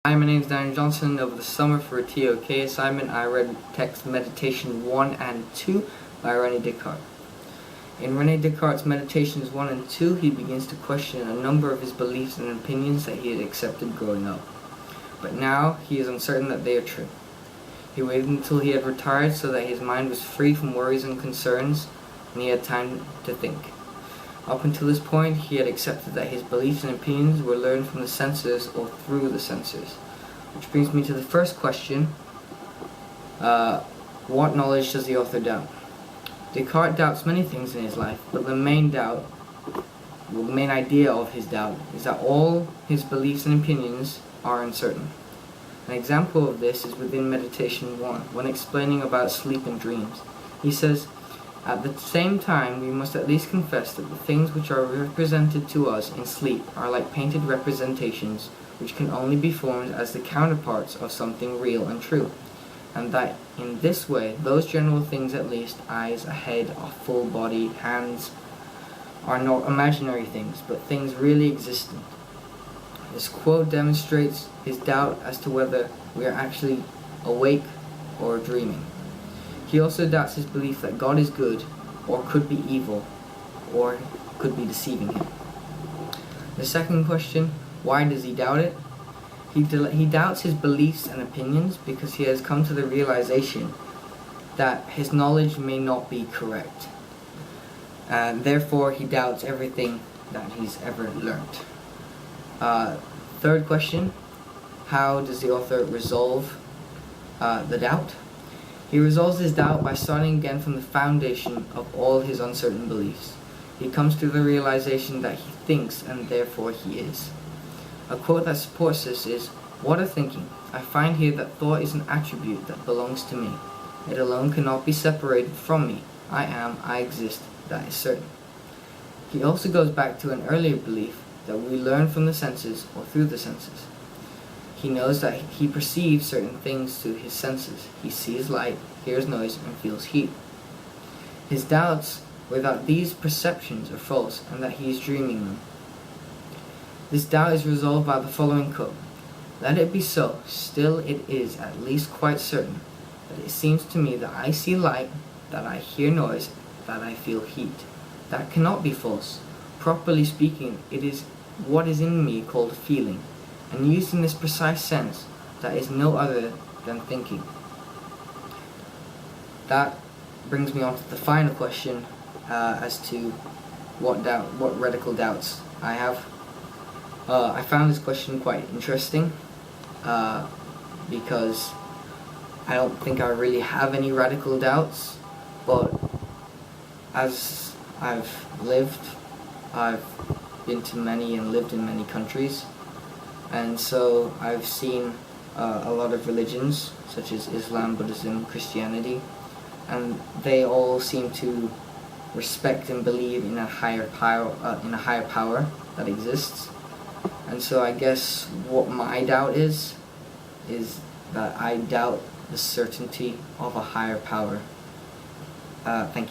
Hi, my name is Daniel Johnson. Over the summer for a TOK assignment, I read text Meditation 1 and 2 by René Descartes. In René Descartes' Meditations 1 and 2, he begins to question a number of his beliefs and opinions that he had accepted growing up. But now, he is uncertain that they are true. He waited until he had retired so that his mind was free from worries and concerns, and he had time to think. Up until this point, he had accepted that his beliefs and opinions were learned from the senses or through the senses. Which brings me to the first question. What knowledge does the author doubt? Descartes doubts many things in his life, but the main idea of his doubt is that all his beliefs and opinions are uncertain. An example of this is within Meditation 1, when explaining about sleep and dreams. He says, "At the same time, we must at least confess that the things which are represented to us in sleep are like painted representations which can only be formed as the counterparts of something real and true, and that in this way those general things, at least eyes, a head, a full body, hands, are not imaginary things, but things really existent." This quote demonstrates his doubt as to whether we are actually awake or dreaming. He also doubts his belief that God is good, or could be evil, or could be deceiving him. The second question, why does he doubt it? He doubts his beliefs and opinions because he has come to the realization that his knowledge may not be correct. And therefore he doubts everything that he's ever learned. Third question, how does the author resolve the doubt? He resolves his doubt by starting again from the foundation of all his uncertain beliefs. He comes to the realization that he thinks and therefore he is. A quote that supports this is, "What a thinking! I find here that thought is an attribute that belongs to me. It alone cannot be separated from me. I am, I exist, that is certain." He also goes back to an earlier belief that we learn from the senses or through the senses. He knows that he perceives certain things through his senses. He sees light, hears noise, and feels heat. His doubts were that these perceptions are false and that he is dreaming them. This doubt is resolved by the following quote, "Let it be so, still it is at least quite certain that it seems to me that I see light, that I hear noise, that I feel heat. That cannot be false. Properly speaking, it is what is in me called feeling, and used in this precise sense, that is no other than thinking." That brings me on to the final question as to what radical doubts I have. I found this question quite interesting because I don't think I really have any radical doubts, but as I've been to many and lived in many countries, and so I've seen a lot of religions such as Islam, Buddhism, Christianity, and they all seem to respect and believe in a higher power that exists. And so I guess what my doubt is that I doubt the certainty of a higher power. Thank you.